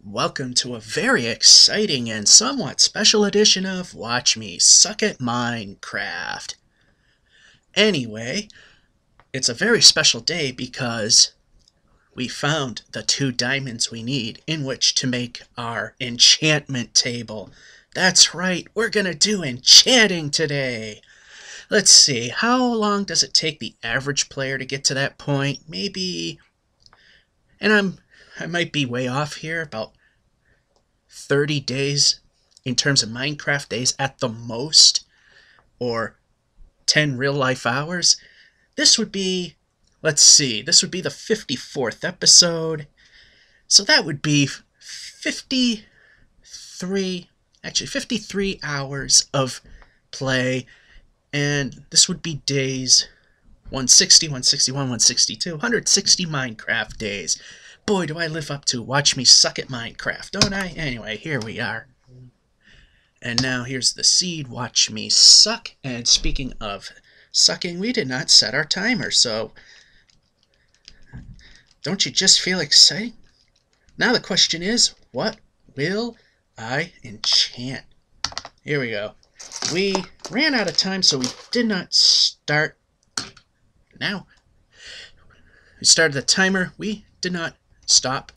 Welcome to a very exciting and somewhat special edition of Watch Me Suck at Minecraft. Anyway, it's a very special day because we found the 2 diamonds we need in which to make our enchantment table. That's right, we're gonna do enchanting today. Let's see, how long does it take the average player to get to that point? Maybe, and I might be way off here, about 30 days in terms of Minecraft days at the most, or 10 real life hours. This would be, let's see, this would be the 54th episode. So that would be 53 hours of play. And this would be days 160, 161, 162, 160 Minecraft days. Boy, do I live up to Watch Me Suck at Minecraft, don't I? Anyway, here we are. And now here's the seed, Watch Me Suck. And speaking of sucking, we did not set our timer, so don't you just feel exciting? Now the question is, what will I enchant? Here we go. We ran out of time, so we did not start. Now, we started the timer. We did not stop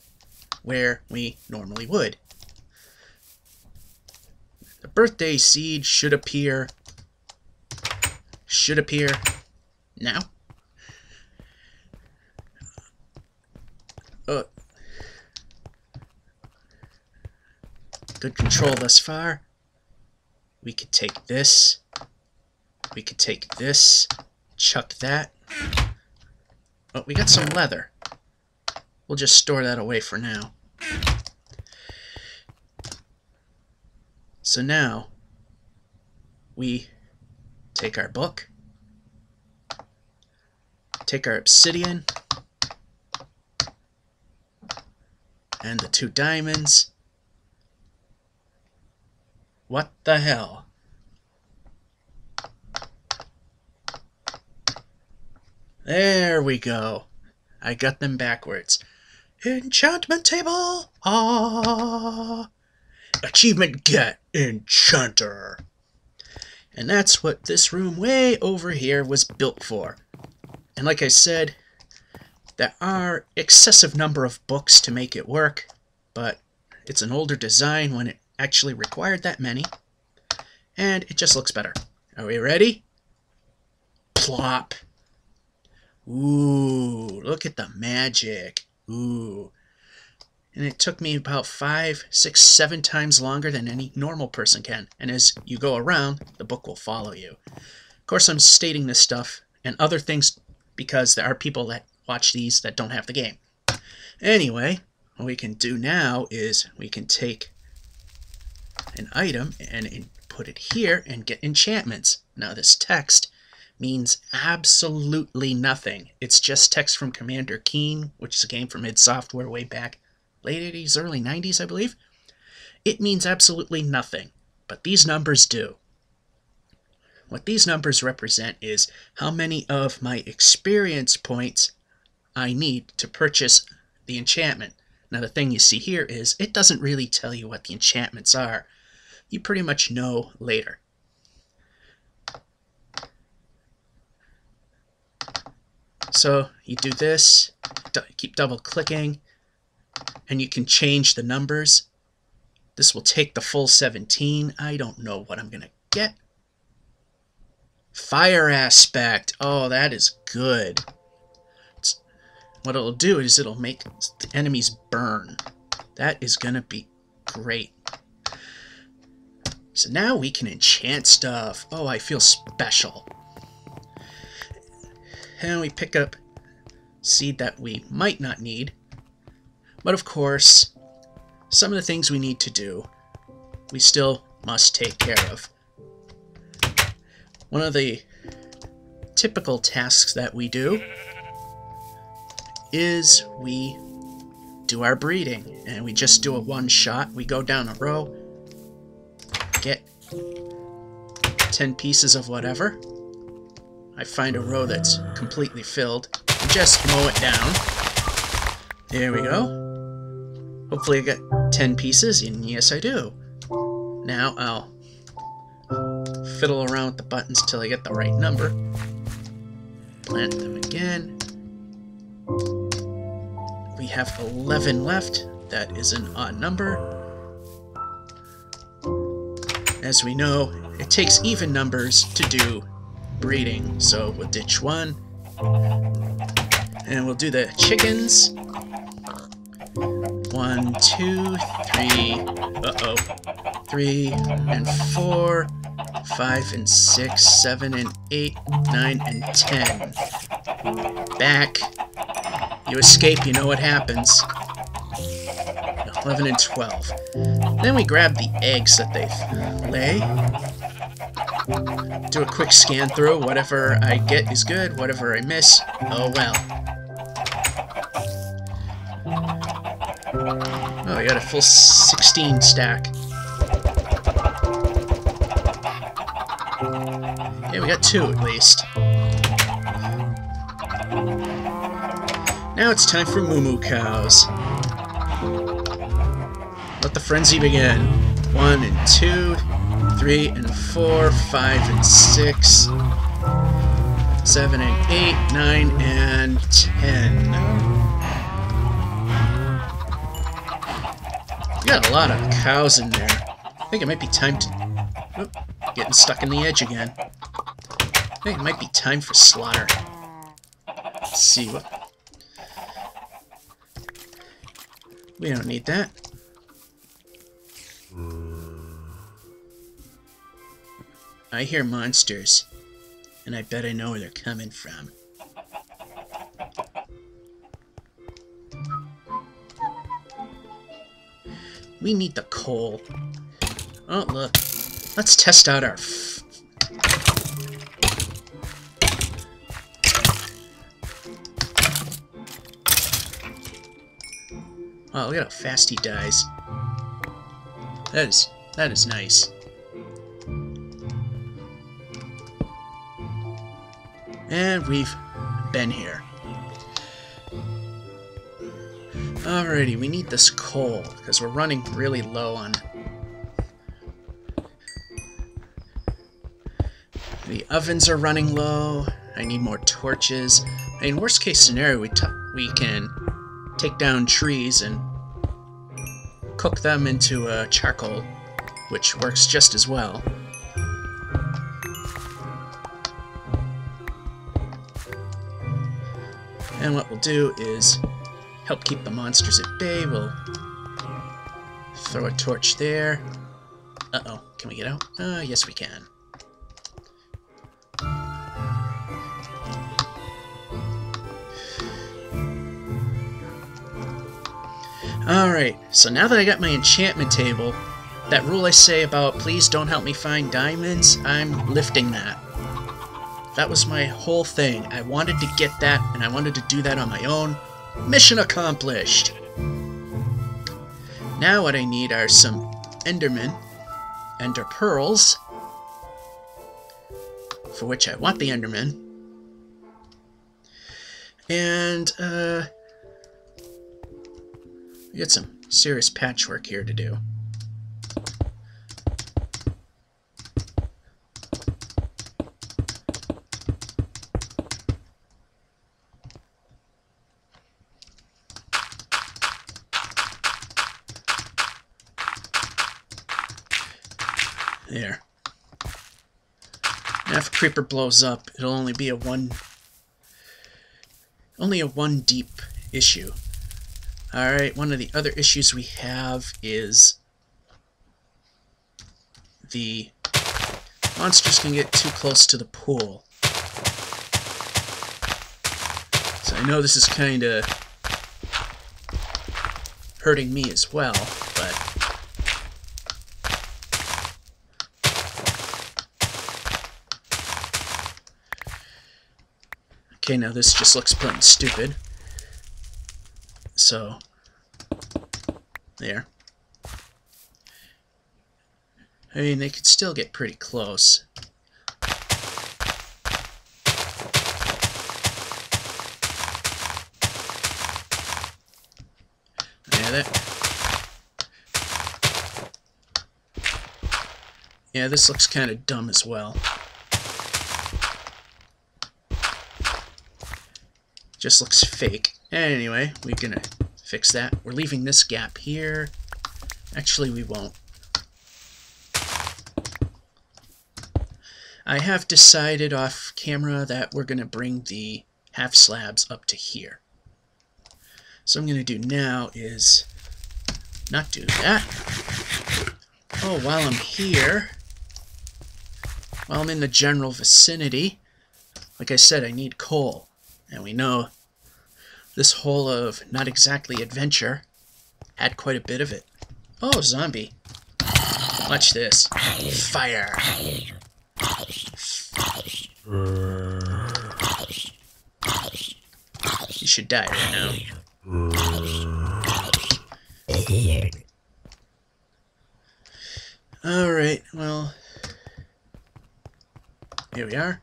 where we normally would. The birthday seed should appear now. Good control thus far. We could take this. We could take this. Chuck that. Oh, we got some leather. We'll just store that away for now. So now, we take our book, take our obsidian, and the 2 diamonds. What the hell? There we go. I got them backwards. Enchantment table! Ah! Achievement get! Enchanter! And that's what this room way over here was built for. And like I said, there are excessive number of books to make it work, but it's an older design when it actually required that many, and it just looks better. Are we ready? Plop! Ooh, look at the magic. Ooh. And it took me about 5, 6, 7 times longer than any normal person can. And as you go around, the book will follow you. Of course, I'm stating this stuff and other things because there are people that watch these that don't have the game. Anyway, what we can do now is we can take an item and put it here and get enchantments. Now this text means absolutely nothing. It's just text from Commander Keen, which is a game from id Software way back late 80s, early 90s, I believe. It means absolutely nothing, but these numbers do. What these numbers represent is how many of my experience points I need to purchase the enchantment. Now the thing you see here is it doesn't really tell you what the enchantments are. You pretty much know later. So you do this, keep double clicking, and you can change the numbers. This will take the full 17. I don't know what I'm gonna get. Fire aspect. Oh, that is good. What it'll do is it'll make the enemies burn. That is gonna be great. So now we can enchant stuff. Oh, I feel special. And we pick up seed that we might not need. But of course, some of the things we need to do, we still must take care of. One of the typical tasks that we do is we do our breeding. And we just do a one-shot. We go down a row, get 10 pieces of whatever. I find a row that's completely filled, and just mow it down. There we go. Hopefully I got 10 pieces, and yes I do. Now I'll fiddle around with the buttons till I get the right number. Plant them again. We have 11 left. That is an odd number. As we know, it takes even numbers to do breeding, so we'll ditch 1. And we'll do the chickens. 1, 2, 3, 3 and 4, 5 and 6, 7 and 8, 9 and 10. Back. You escape, you know what happens. 11 and 12. Then we grab the eggs that they lay. Do a quick scan through. Whatever I get is good. Whatever I miss, oh well. Oh, I got a full 16 stack. Yeah, we got 2 at least. Now it's time for moo cows. Let the frenzy begin. 1 and 2, 3 and 4, 5 and 6, 7 and 8, 9 and 10. We got a lot of cows in there. I think it might be time to... Oop, getting stuck in the edge again. I think it might be time for slaughter. Let's see what... We don't need that. I hear monsters, and I bet I know where they're coming from. We need the coal. Oh, look. Let's test out our... Oh, look at how fast he dies. That is nice. And we've been here. Alrighty, we need this coal, because we're running really low on... The ovens are running low. I need more torches. In worst case scenario, we can take down trees and cook them into charcoal, which works just as well. And what we'll do is help keep the monsters at bay. We'll throw a torch there. Uh-oh, can we get out? Yes we can. Alright, so now that I got my enchantment table, that rule I say about please don't help me find diamonds, I'm lifting that. That was my whole thing. I wanted to get that, and I wanted to do that on my own. Mission accomplished! Now what I need are some Endermen, Ender Pearls, for which I want the Endermen, and, we got some serious patchwork here to do. There. Now if a creeper blows up, it'll only be a one deep issue. Alright, one of the other issues we have is the monsters can get too close to the pool. So I know this is kind of hurting me as well, but okay, now this just looks plain stupid. So, there. I mean, they could still get pretty close. Yeah, Yeah, this looks kind of dumb as well. Just looks fake. Anyway, we're gonna fix that. We're leaving this gap here. Actually, we won't. I have decided off camera that we're gonna bring the half slabs up to here. So what I'm gonna do now is not do that. Oh, while I'm here, while I'm in the general vicinity, like I said, I need coal. And we know this whole of not exactly adventure had quite a bit of it. Oh, zombie. Watch this. Fire. You should die right now. Alright, well, here we are.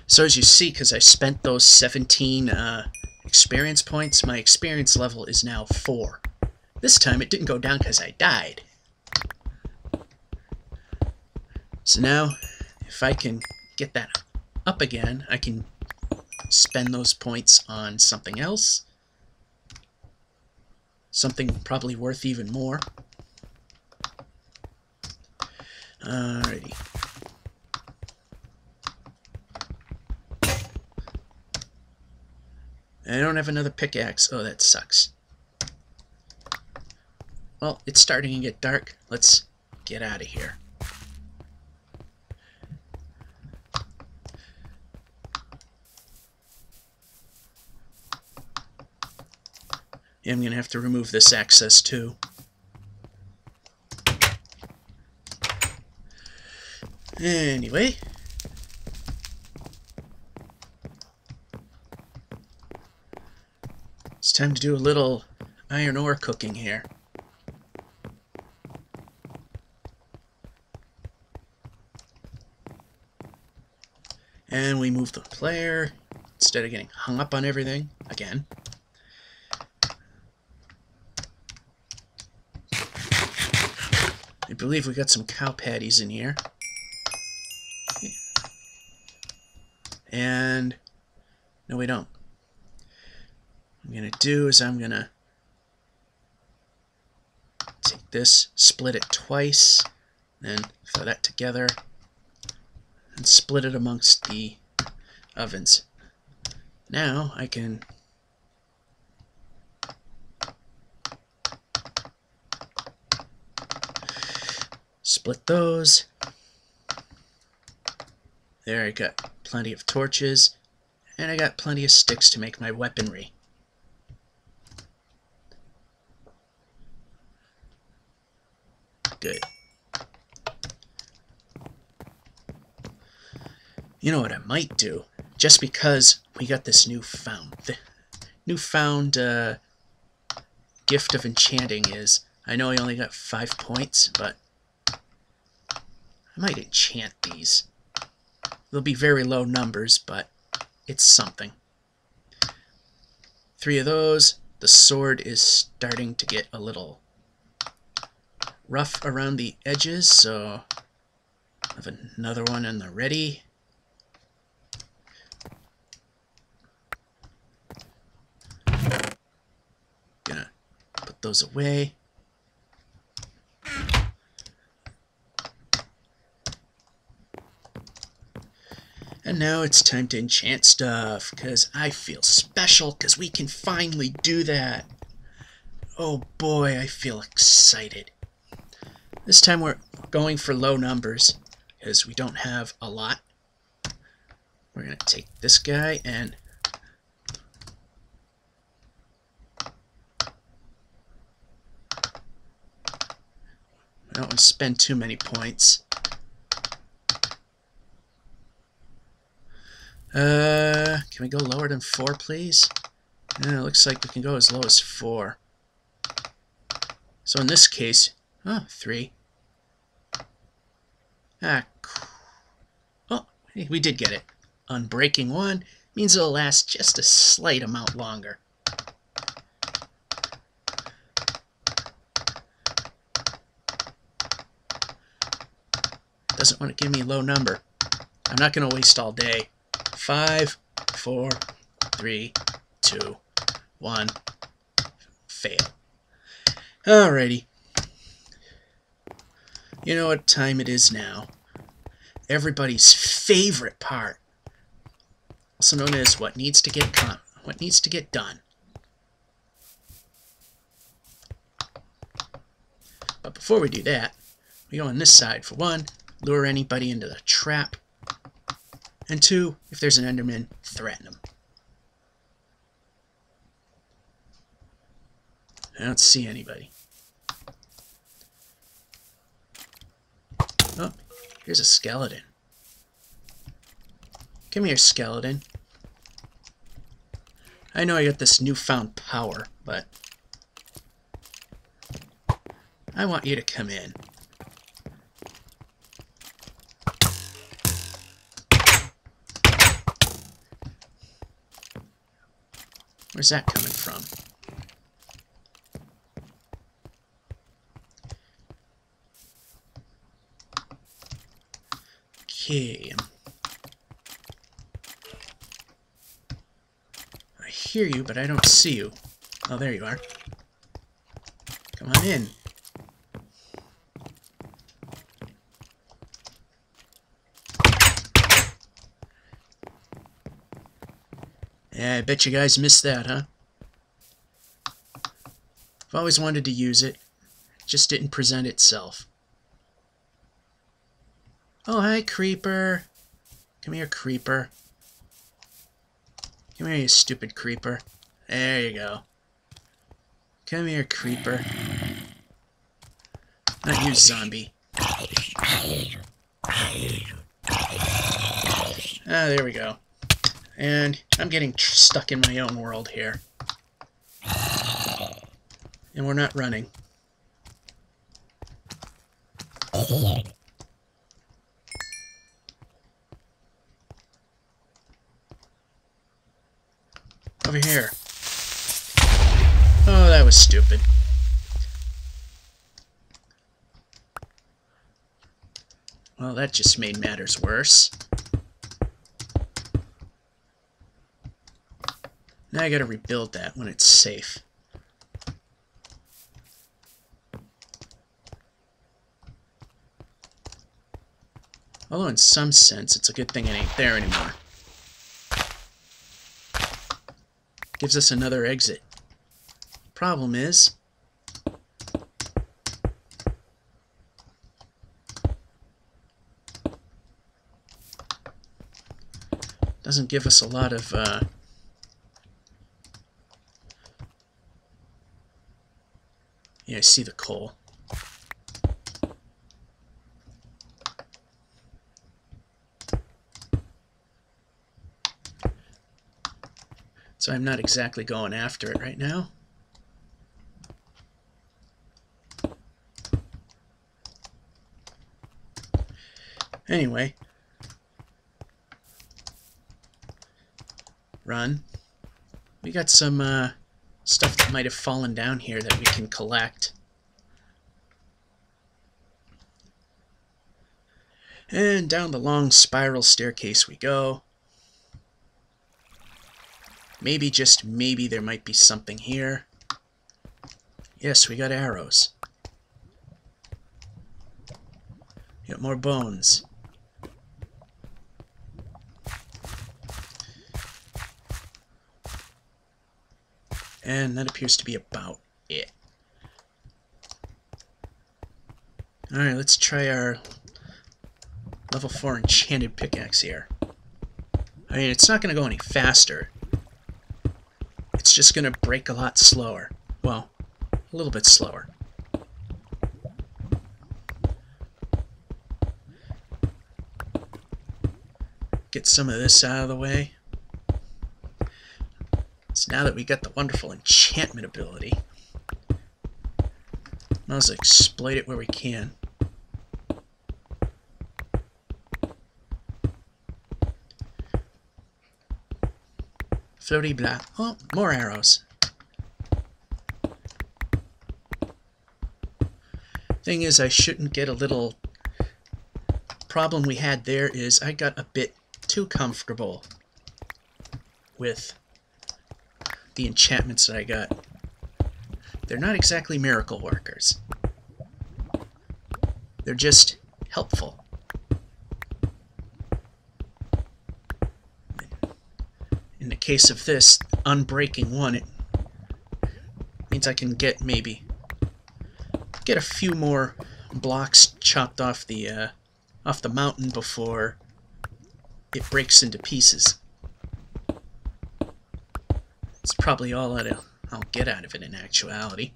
So as you see, because I spent those 17 experience points, my experience level is now 4. This time it didn't go down because I died. So now, if I can get that up again, I can spend those points on something else. Something probably worth even more. Alrighty. I don't have another pickaxe. Oh, that sucks. Well, it's starting to get dark. Let's get out of here. Yeah, I'm going to have to remove this access too. Anyway. It's time to do a little iron ore cooking here. And we move the player instead of getting hung up on everything again. I believe we got some cow patties in here. And no, we don't. What I'm going to do is I'm going to take this, split it twice, then throw that together, and split it amongst the ovens. Now I can split those. There, I got plenty of torches, and I got plenty of sticks to make my weaponry. Good. You know what I might do? Just because we got this newfound gift of enchanting is, I know I only got 5 points, but I might enchant these. They'll be very low numbers, but it's something. 3 of those. The sword is starting to get a little rough around the edges, so I have another one in the ready. Gonna put those away. And now it's time to enchant stuff, because I feel special, because we can finally do that. Oh boy, I feel excited. This time we're going for low numbers, because we don't have a lot. We're going to take this guy and I don't want to spend too many points. Can we go lower than 4, please? Yeah, it looks like we can go as low as 4. So in this case, 3. Oh, we did get it. Unbreaking 1 means it'll last just a slight amount longer. Doesn't want to give me a low number. I'm not going to waste all day. 5, 4, 3, 2, 1. Fail. Alrighty. You know what time it is now. Everybody's favorite part. Also known as what needs to get done. But before we do that, we go on this side. For one, lure anybody into the trap. And 2, if there's an Enderman, threaten him. I don't see anybody. Oh, here's a skeleton. Come here, skeleton. I know I got this newfound power, but I want you to come in. Where's that coming from? Okay. I hear you, but I don't see you. Oh, there you are. Come on in. Yeah, I bet you guys missed that, huh? I've always wanted to use it. It just didn't present itself. Oh, hi, creeper. Come here, creeper. Come here, you stupid creeper. There you go. Come here, creeper. Not you, zombie. Ah, there we go. And I'm getting stuck in my own world here. And we're not running. Over here. Oh, that was stupid. Well, that just made matters worse. Now I gotta rebuild that when it's safe. Although in some sense, it's a good thing it ain't there anymore. Gives us another exit. Problem is, doesn't give us a lot of yeah, I see the coal. So I'm not exactly going after it right now. Anyway. Run. We got some stuff that might have fallen down here that we can collect. And down the long spiral staircase we go. Maybe, just maybe, there might be something here. Yes, we got arrows. Got more bones. And that appears to be about it. Alright, let's try our level 4 enchanted pickaxe here. I mean, it's not going to go any faster. It's just going to break a lot slower. Well, a little bit slower. Get some of this out of the way. So now that we got the wonderful enchantment ability, might as well exploit it where we can. Floaty blah. Oh, more arrows. Thing is, I shouldn't get a little... Problem we had there is I got a bit too comfortable with the enchantments that I got. They're not exactly miracle workers. They're just helpful. In the case of this, unbreaking one, it means I can get a few more blocks chopped off the mountain before it breaks into pieces. It's probably all I'll get out of it in actuality.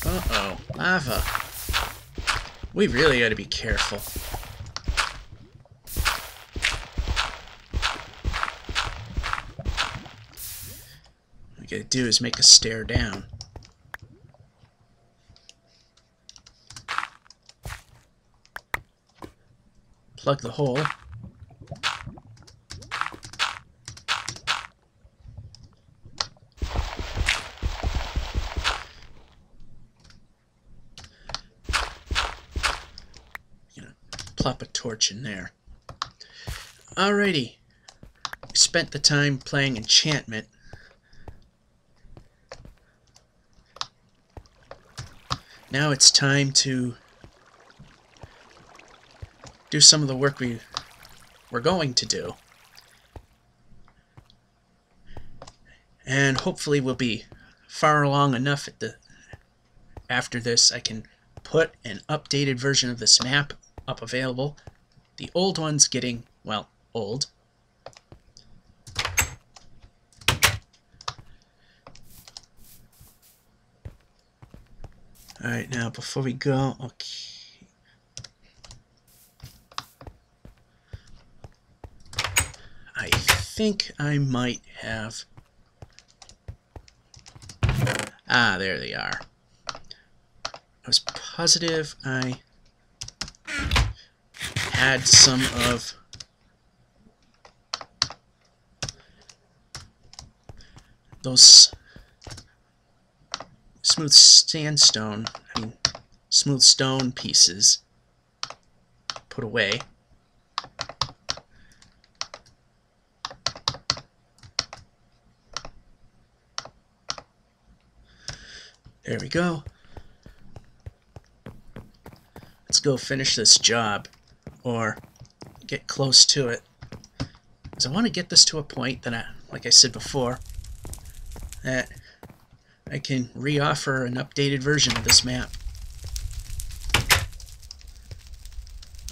Uh-oh, lava. We really got to be careful. What we gotta do is make a stair down. Plug the hole. Plop a torch in there. Alrighty. We spent the time playing enchantment. Now it's time to do some of the work we're going to do. And hopefully we'll be far along enough after this I can put an updated version of this map up available. The old one's getting, well, old. Alright, now before we go, okay. I think I might have... Ah, there they are. I was positive I had some of those smooth stone pieces put away. There we go. Let's go finish this job, or get close to it. Because I want to get this to a point that, like I said before, that I can re-offer an updated version of this map. What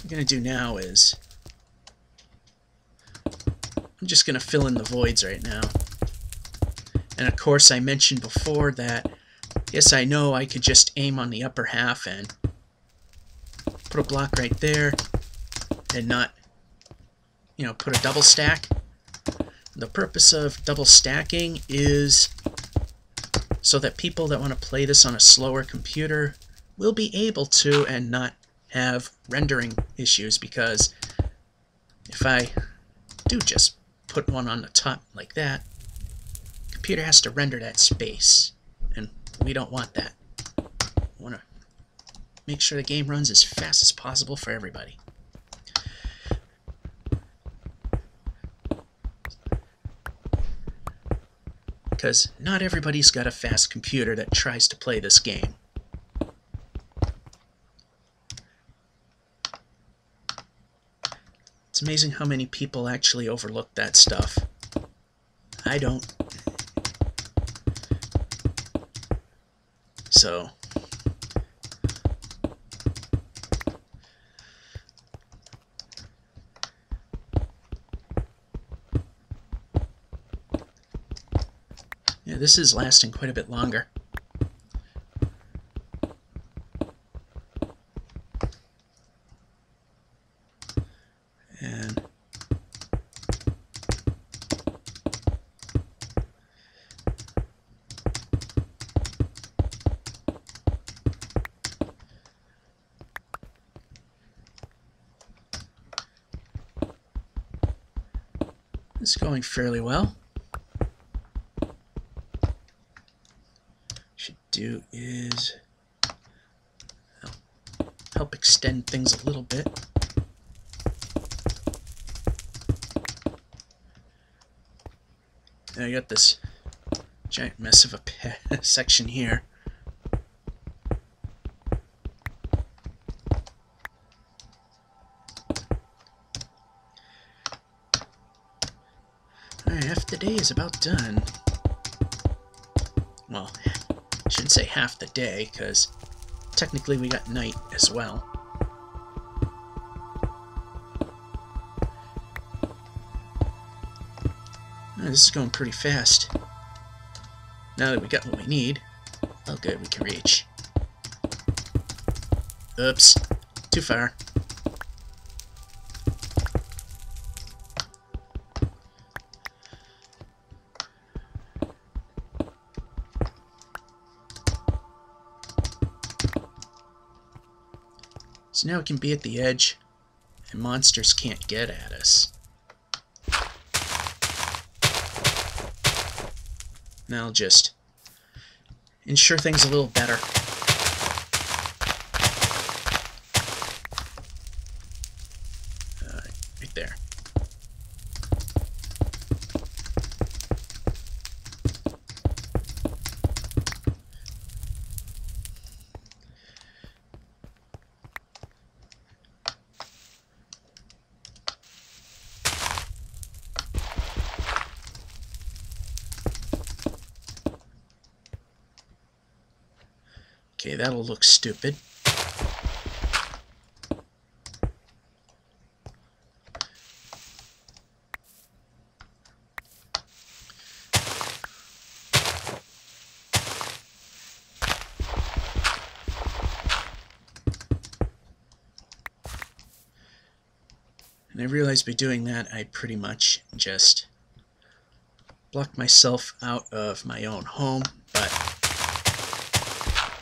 I'm going to do now is I'm just going to fill in the voids right now. And of course I mentioned before that, yes, I know I could just aim on the upper half and put a block right there and not, you know, put a double stack. The purpose of double stacking is so that people that want to play this on a slower computer will be able to and not have rendering issues, because if I do just put one on the top like that, the computer has to render that space, and we don't want that. We want to make sure the game runs as fast as possible for everybody. Because not everybody's got a fast computer that tries to play this game. It's amazing how many people actually overlook that stuff. I don't. So, yeah, this is lasting quite a bit longer. And It's going fairly well. Should do is help extend things a little bit. And I got this giant mess of a section here. Alright, half the day is about done. Well, I shouldn't say half the day, because technically we got night as well. This is going pretty fast. Now that we got what we need, oh good, we can reach. Oops, too far. So now we can be at the edge, and monsters can't get at us. Now I'll just ensure things a little better. Right there. Okay, that'll look stupid. And I realized by doing that, I'd pretty much just blocked myself out of my own home, but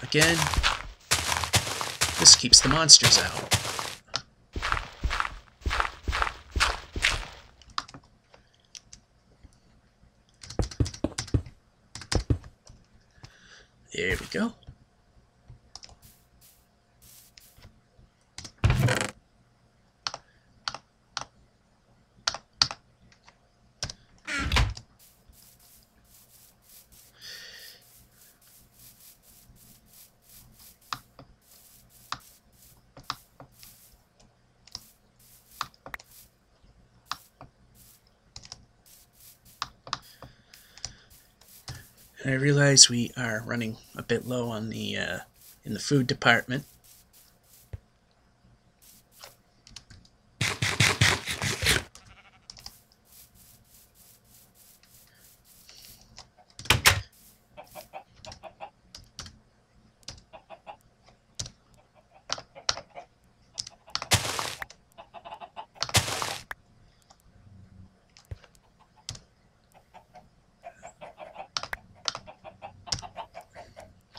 again, this keeps the monsters out. There we go. And I realize we are running a bit low on the in the food department.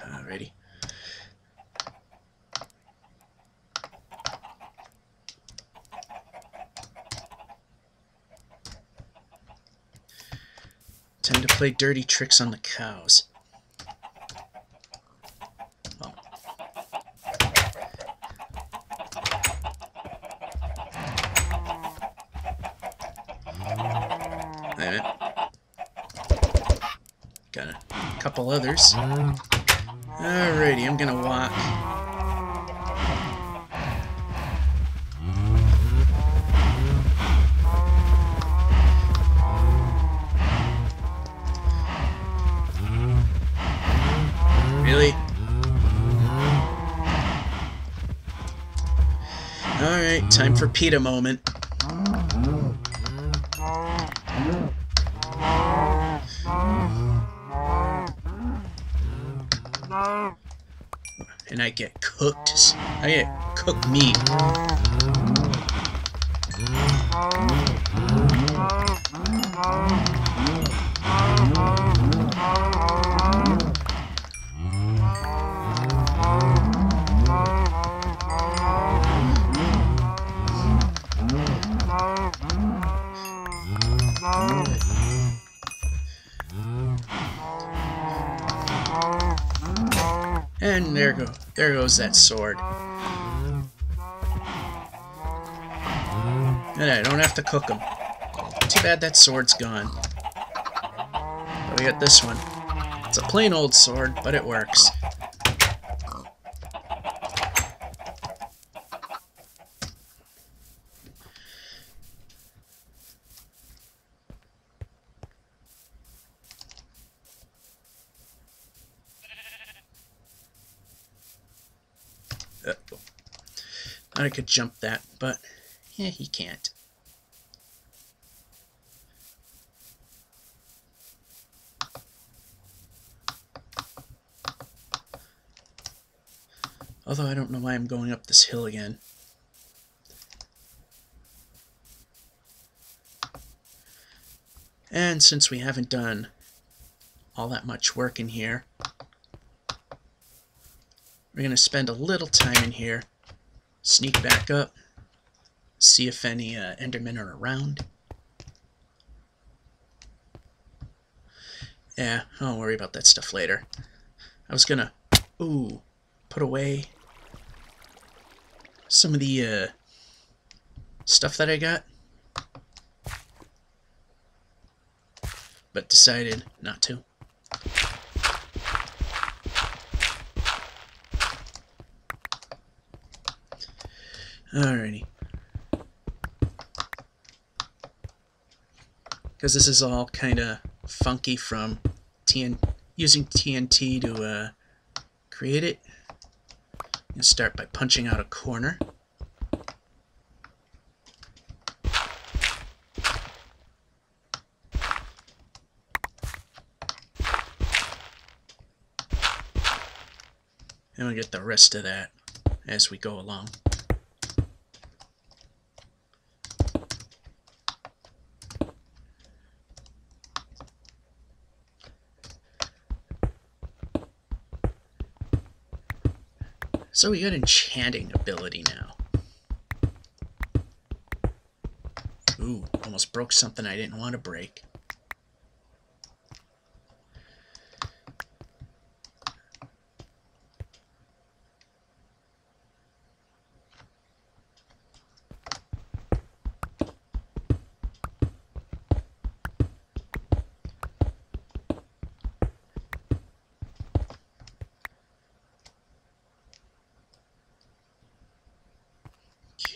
Alrighty. Time to play dirty tricks on the cows. Oh. Wait a minute. Got a couple others. Alrighty, I'm gonna walk. Really? Alright, time for PETA moment. And I get cooked. I get cooked meat. There goes that sword. And I don't have to cook them. Too bad that sword's gone. But we got this one. It's a plain old sword, but it works. I could jump that, but yeah, he can't. Although I don't know why I'm going up this hill again. And since we haven't done all that much work in here, we're going to spend a little time in here, sneak back up, see if any Endermen are around. Yeah, I'll worry about that stuff later. I was going to, put away some of the stuff that I got, but decided not to. Alrighty. Because this is all kind of funky from using TNT to create it. You start by punching out a corner. And we'll get the rest of that as we go along. So we got enchanting ability now. Ooh, almost broke something I didn't want to break.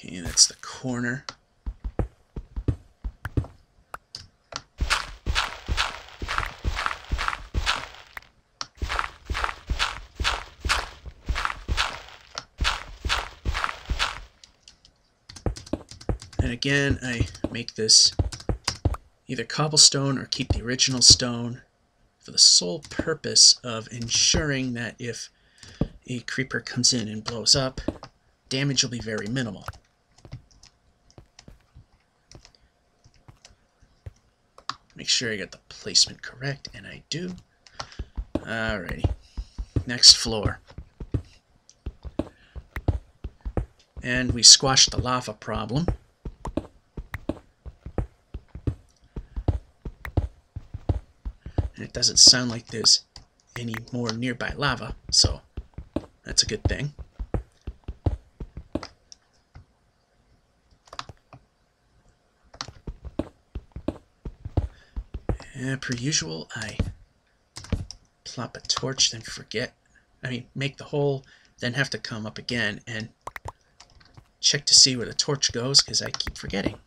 Okay, that's the corner. And again, I make this either cobblestone or keep the original stone for the sole purpose of ensuring that if a creeper comes in and blows up, damage will be very minimal. Make sure I get the placement correct, and I do. Alrighty. Next floor. And we squashed the lava problem. And it doesn't sound like there's any more nearby lava, so that's a good thing. And per usual, I plop a torch, then make the hole, then have to come up again and check to see where the torch goes, because I keep forgetting.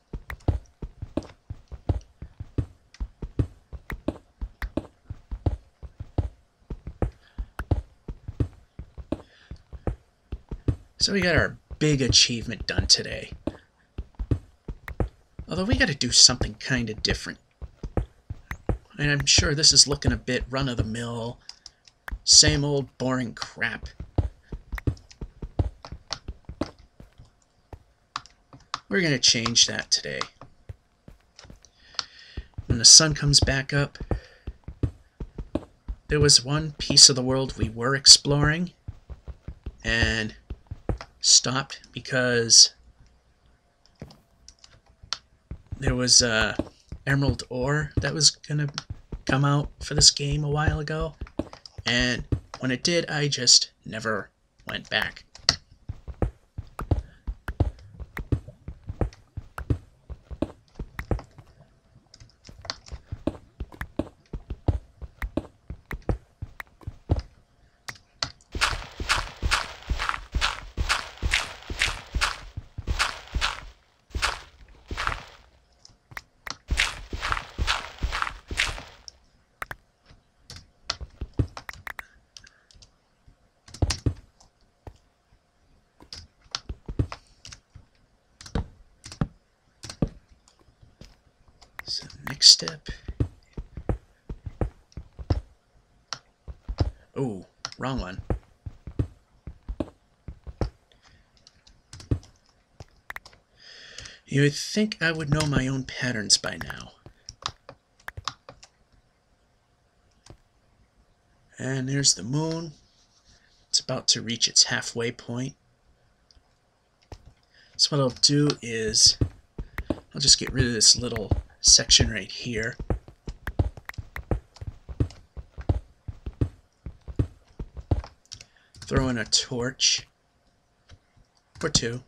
So we got our big achievement done today. Although we got to do something kind of different. And I'm sure this is looking a bit run-of-the-mill, same old boring crap. We're going to change that today. When the sun comes back up, there was one piece of the world we were exploring and stopped because there was emerald ore that was going to come out for this game a while ago, and when it did, I just never went back. So next step. Oh, wrong one. You would think I would know my own patterns by now. And there's the moon. It's about to reach its halfway point. So what I'll do is I'll just get rid of this little section right here. Throw in a torch or two.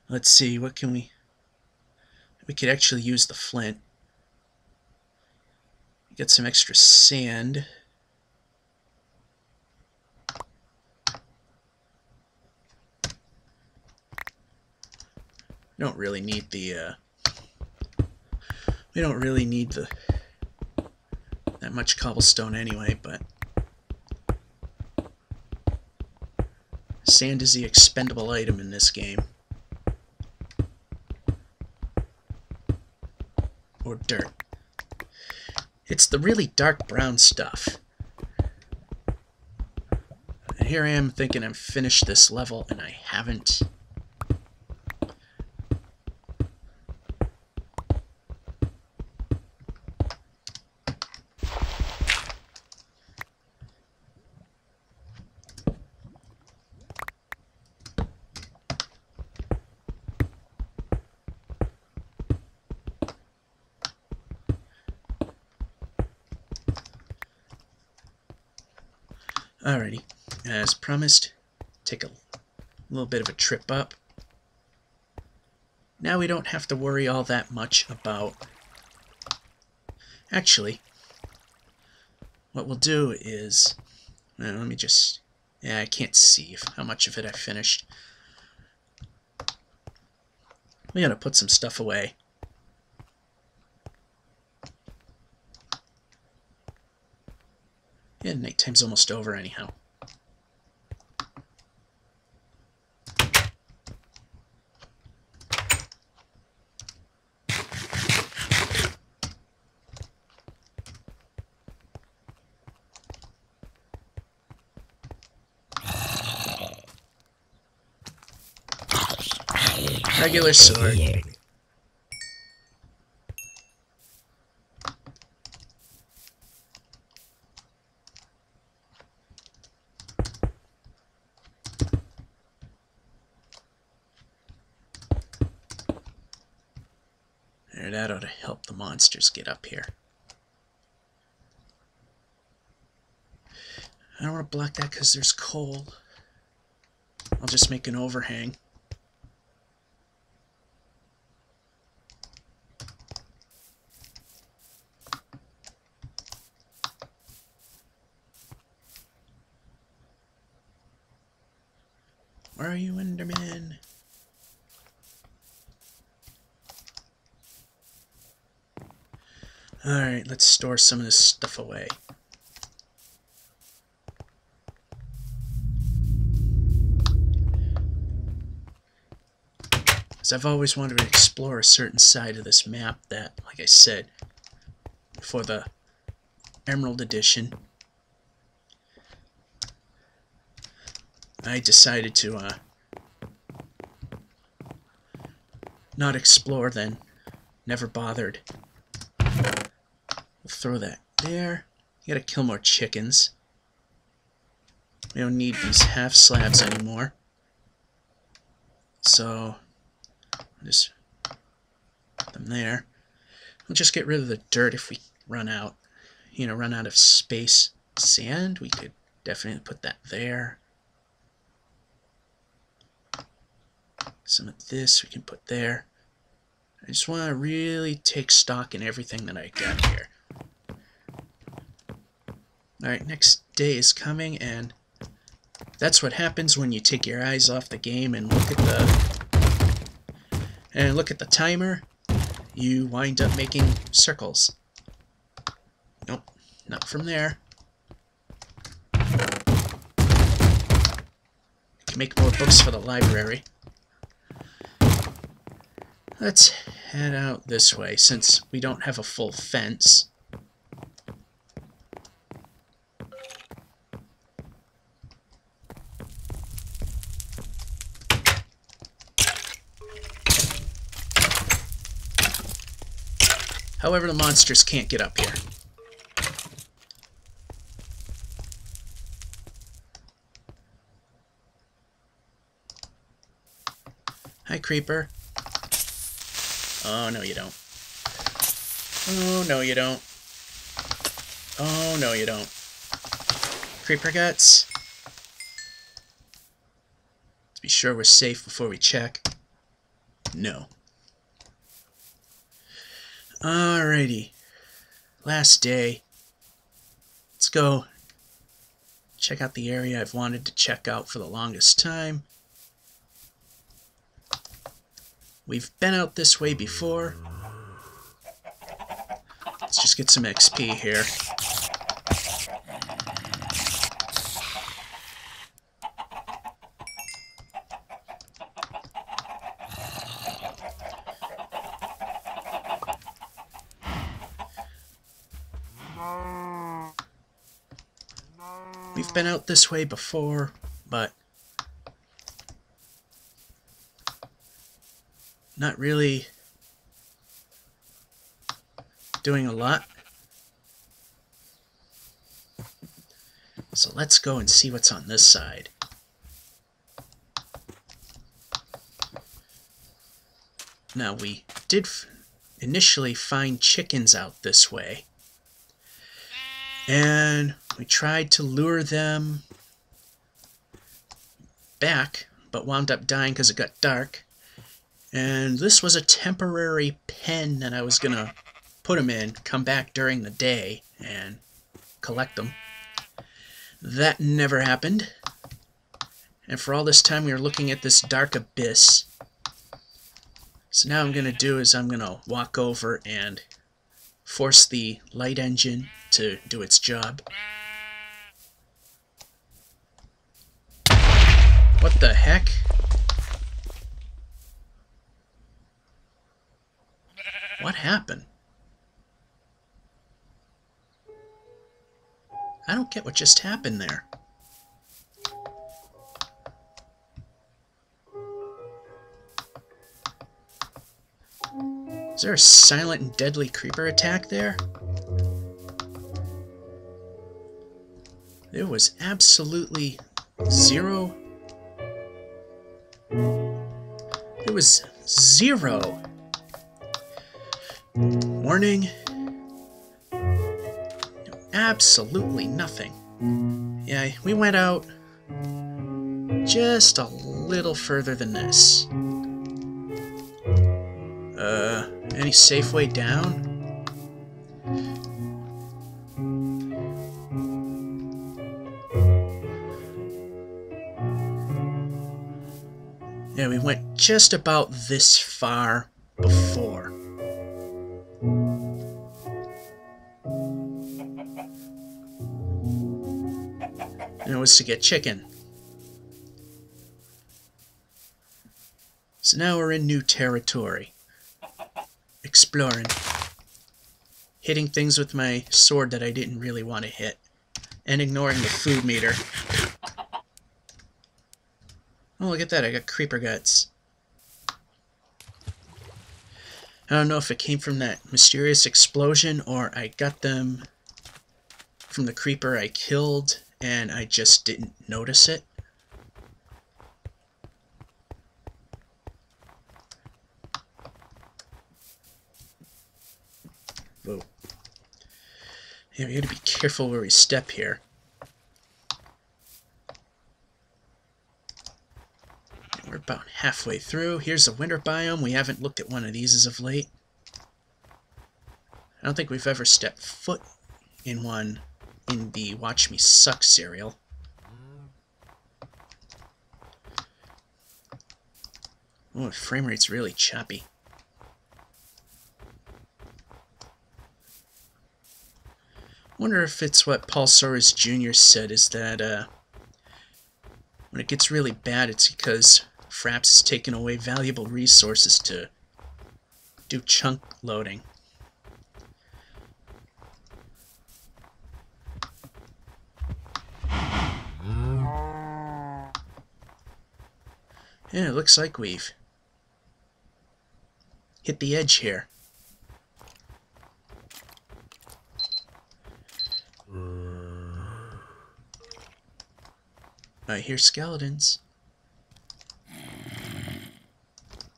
Let's see, what can we could actually use the flint. Get some extra sand. We don't really need that much cobblestone anyway, but sand is the expendable item in this game. Or dirt. It's the really dark brown stuff. And here I am thinking I've finished this level, and I haven't. Alrighty, as promised, take a little bit of a trip up. Now we don't have to worry all that much about... Actually, what we'll do is... let me just... Yeah, I can't see how much of it I finished. We gotta put some stuff away. Yeah, nighttime's almost over anyhow. Regular sword. There, that ought to help the monsters get up here. I don't want to block that because there's coal. I'll just make an overhang. Where are you, Enderman? Alright, let's store some of this stuff away. Because I've always wanted to explore a certain side of this map that, like I said, for the Emerald Edition, I decided to not explore then. Never bothered. We'll throw that there. You gotta kill more chickens. We don't need these half slabs anymore. So, just put them there. We'll just get rid of the dirt if we run out. run out of space. Sand, we could definitely put that there. Some of this we can put there. I just want to really take stock in everything that I got here. Alright, next day is coming, and that's what happens when you take your eyes off the game and look at the timer. You wind up making circles. Nope, not from there. You can make more books for the library. Let's head out this way, since we don't have a full fence. However, the monsters can't get up here. Hi, creeper. Oh, no you don't. Oh, no you don't. Oh, no you don't. Creeper guts. Let's be sure we're safe before we check. No. Alrighty. Last day. Let's go check out the area I've wanted to check out for the longest time. We've been out this way before. Let's just get some XP here. We've been out this way before, but not really doing a lot. So let's go and see what's on this side. Now, we did initially find chickens out this way, and we tried to lure them back, but wound up dying because it got dark. And this was a temporary pen that I was going to put them in, come back during the day, and collect them. That never happened. And for all this time we were looking at this dark abyss. So now what I'm going to do is I'm going to walk over and force the light engine to do its job. What the heck? What happened? I don't get what just happened there. Is there a silent and deadly creeper attack there? There was absolutely zero. There was zero. Warning. Absolutely nothing. Yeah, we went out just a little further than this. Any safe way down? Yeah, we went just about this far before. And it was to get chicken. So now we're in new territory. Exploring. Hitting things with my sword that I didn't really want to hit. And ignoring the food meter. Oh, look at that, I got creeper guts. I don't know if it came from that mysterious explosion or I got them from the creeper I killed and I just didn't notice it. Whoa. Yeah, we gotta be careful where we step here. We're about halfway through. Here's a winter biome. We haven't looked at one of these as of late. I don't think we've ever stepped foot in one in the Watch Me Suck serial. Oh, the frame rate's really choppy. Wonder if it's what Paul Soares Jr. said, is that when it gets really bad, it's because Fraps is taking away valuable resources to do chunk loading. Yeah, it looks like we've hit the edge here. I hear skeletons.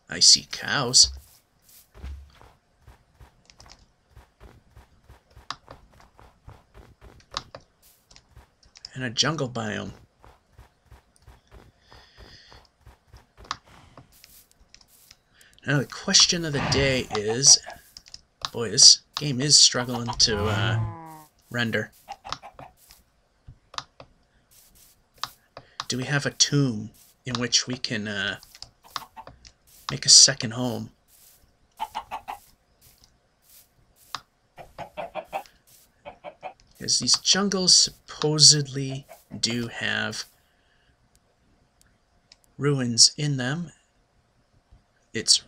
I see cows. And a jungle biome. Now the question of the day is, boy, this game is struggling to render. Do we have a tomb in which we can make a second home? Because these jungles supposedly do have ruins in them. It's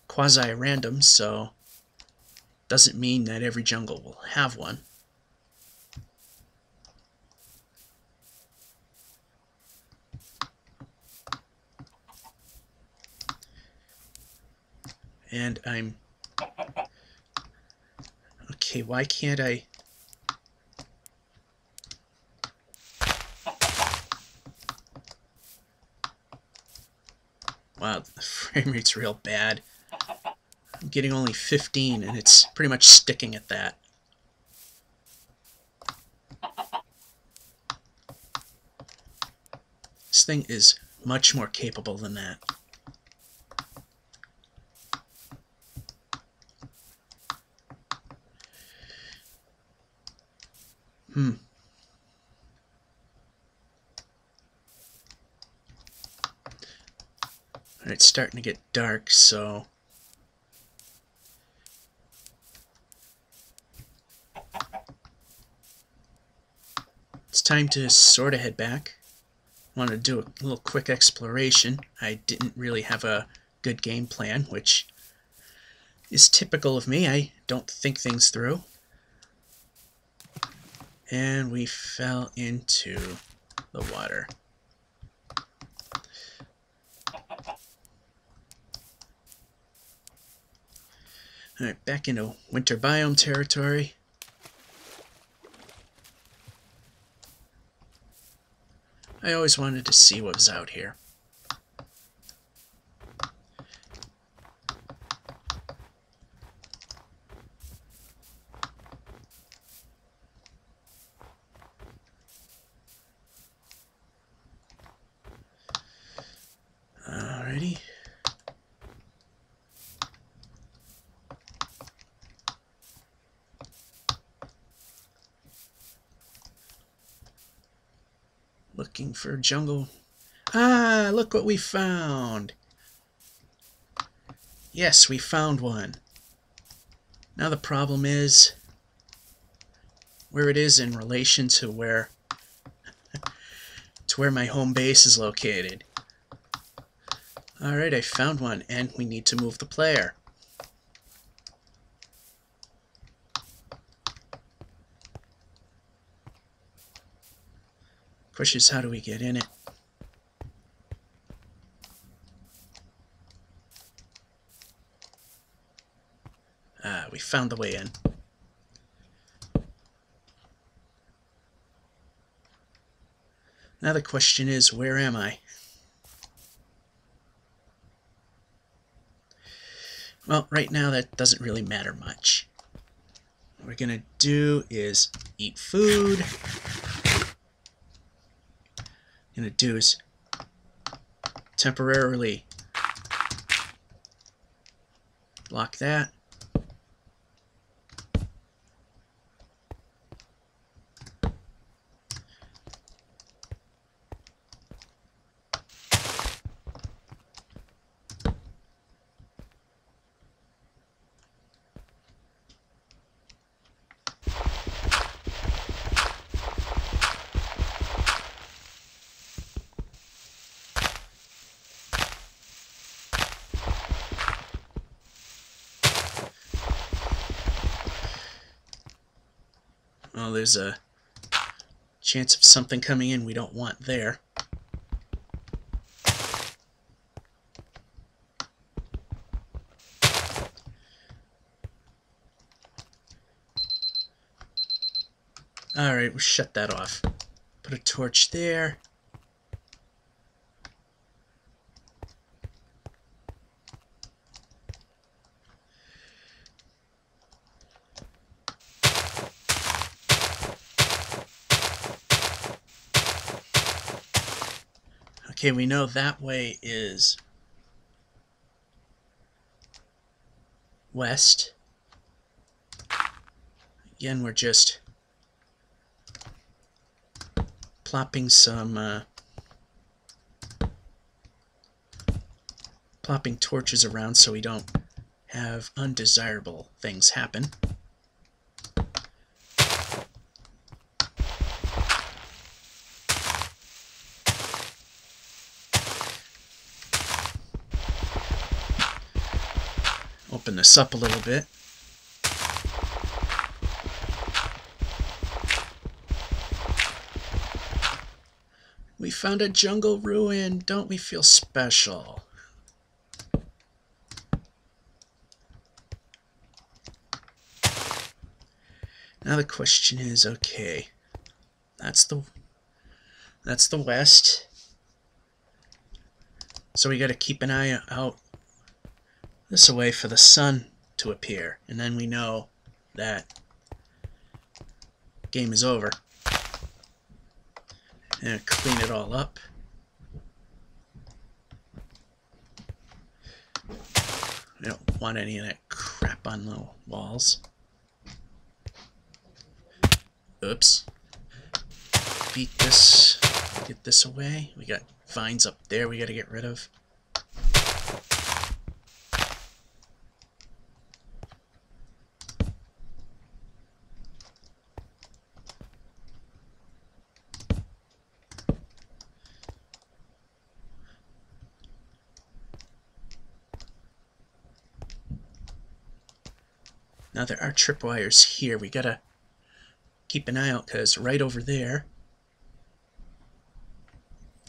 quasi-random, so doesn't mean that every jungle will have one. And I'm... Okay, why can't I... Wow, the frame rate's real bad. I'm getting only 15, and it's pretty much sticking at that. This thing is much more capable than that. It's starting to get dark, so it's time to sort of head back. I wanted to do a little quick exploration. I didn't really have a good game plan, which is typical of me. I don't think things through. And we fell into the water. Alright, back into winter biome territory. I always wanted to see what was out here. Alrighty. Looking for jungle. Ah, look what we found. Yes, we found one. Now the problem is where it is in relation to where my home base is located. Alright, I found one, and we need to move the player. Question is, how do we get in it? Ah, we found the way in. Now the question is, where am I? Well, right now that doesn't really matter much. What we're gonna do is eat food. What we're gonna do is temporarily lock that. Well, there's a chance of something coming in we don't want there. Alright, we'll shut that off. Put a torch there. Okay, we know that way is west. Again, we're just plopping plopping torches around so we don't have undesirable things happen. Open this up a little bit. We found a jungle ruin. Don't we feel special? Now the question is, okay, that's the west. So we got to keep an eye out this way for the sun to appear, and then we know that game is over. And clean it all up. We don't want any of that crap on the walls. Oops. Beat this. Get this away. We got vines up there we got to get rid of. Now there are tripwires here. We gotta keep an eye out because right over there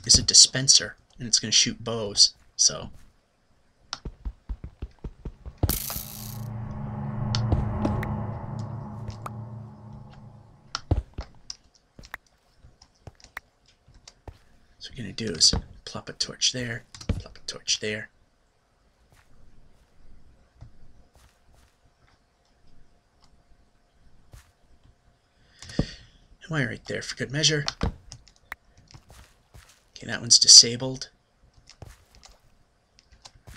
is a dispenser and it's gonna shoot bows. So what we're gonna do is plop a torch there, plop a torch there. Wire right there for good measure. Okay, that one's disabled.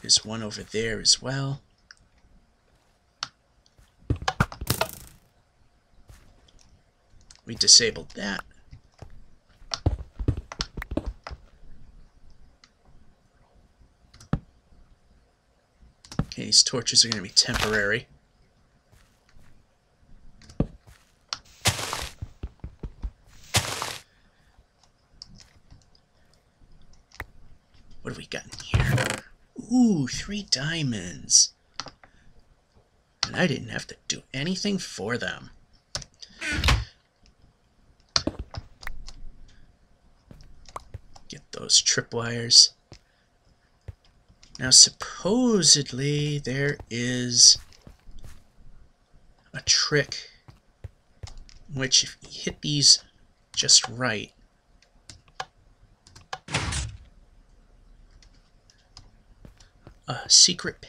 There's one over there as well. We disabled that. Okay, these torches are going to be temporary. What have we got in here? Ooh, 3 diamonds. And I didn't have to do anything for them. Get those tripwires. Now supposedly there is a trick in which if you hit these just right, a secret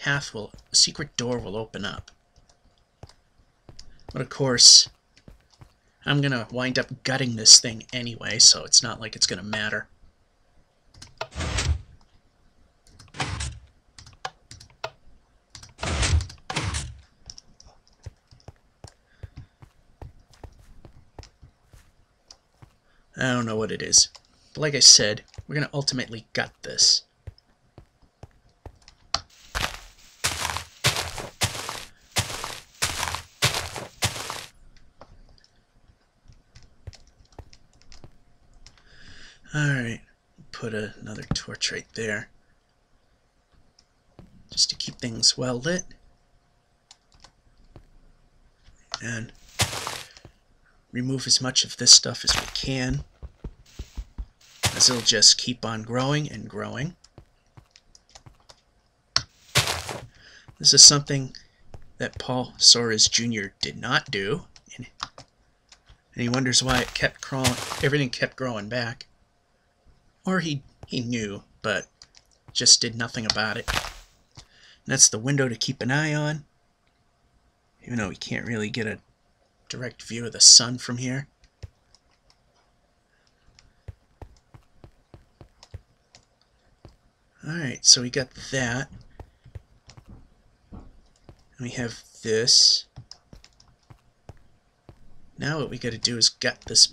door will open up. But of course, I'm going to wind up gutting this thing anyway, so it's not like it's going to matter. I don't know what it is. But like I said, we're going to ultimately gut this. Alright, put another torch right there, just to keep things well lit. And remove as much of this stuff as we can, as it'll just keep on growing and growing. This is something that Paul Soares Jr. did not do, and he wonders why it kept crawling, everything kept growing back. Or he knew, but just did nothing about it. And that's the window to keep an eye on, even though we can't really get a direct view of the sun from here. Alright, so we got that. And we have this. Now what we got to do is gut this.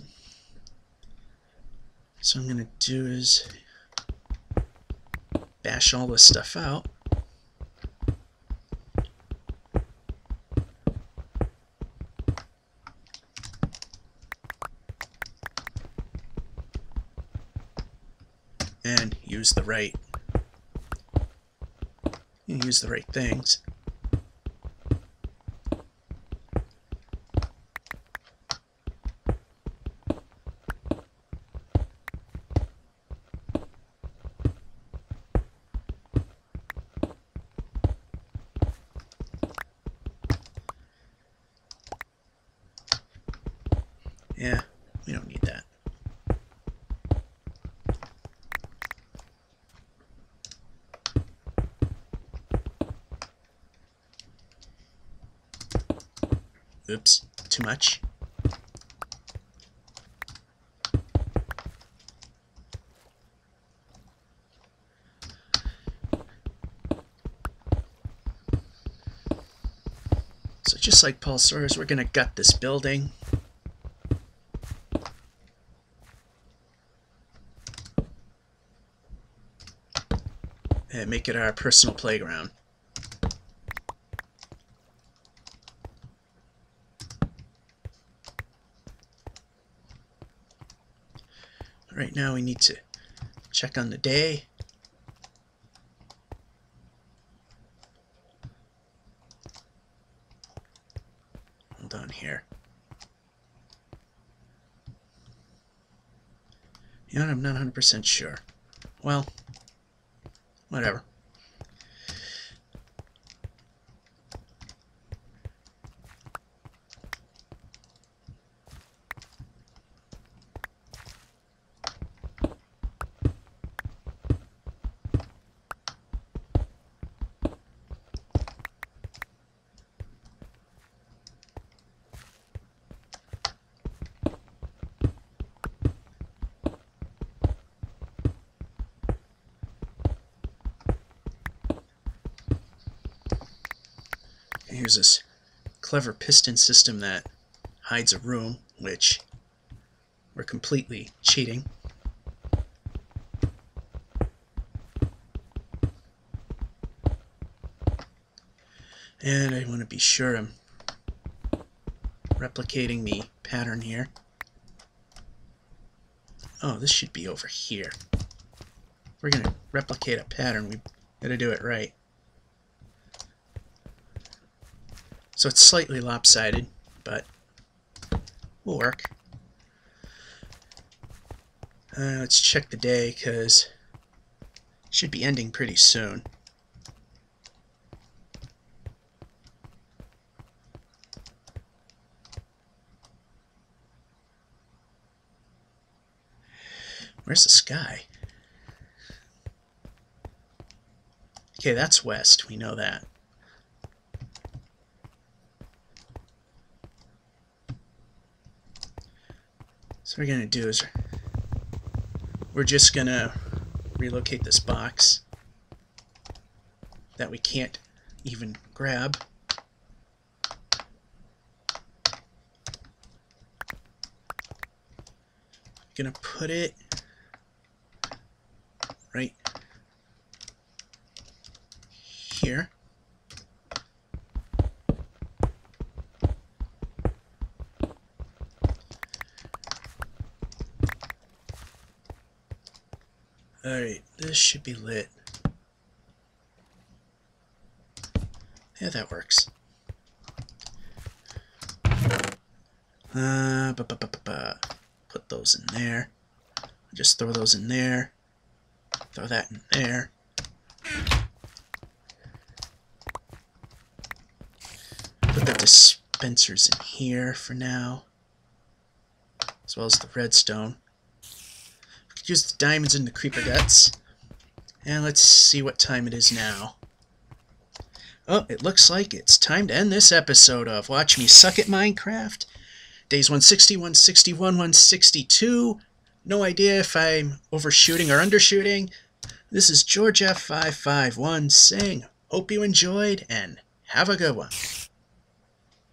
So I'm going to do is bash all this stuff out. And use the right things. Yeah, we don't need that. Oops, too much. So just like Paul Soares, we're going to gut this building. And make it our personal playground. Right now we need to check on the day. Hold on here. You know what, I'm not 100% sure. Well, whatever. Here's this clever piston system that hides a room, which we're completely cheating. And I want to be sure I'm replicating the pattern here. Oh, this should be over here. If we're going to replicate a pattern, we got to do it right. So it's slightly lopsided, but will work. Let's check the day, because it should be ending pretty soon. Where's the sky? Okay, that's west. We know that. So what we're going to do is we're just going to relocate this box that we can't even grab. Gonna put it right here. Alright, this should be lit. Yeah, that works. Put those in there. Just throw those in there. Throw that in there. Put the dispensers in here for now, as well as the redstone. We could use the diamonds and the creeper guts. And let's see what time it is now. Oh, it looks like it's time to end this episode of Watch Me Suck at Minecraft. Days 160, 161, 162. No idea if I'm overshooting or undershooting. This is George F551 saying, hope you enjoyed and have a good one.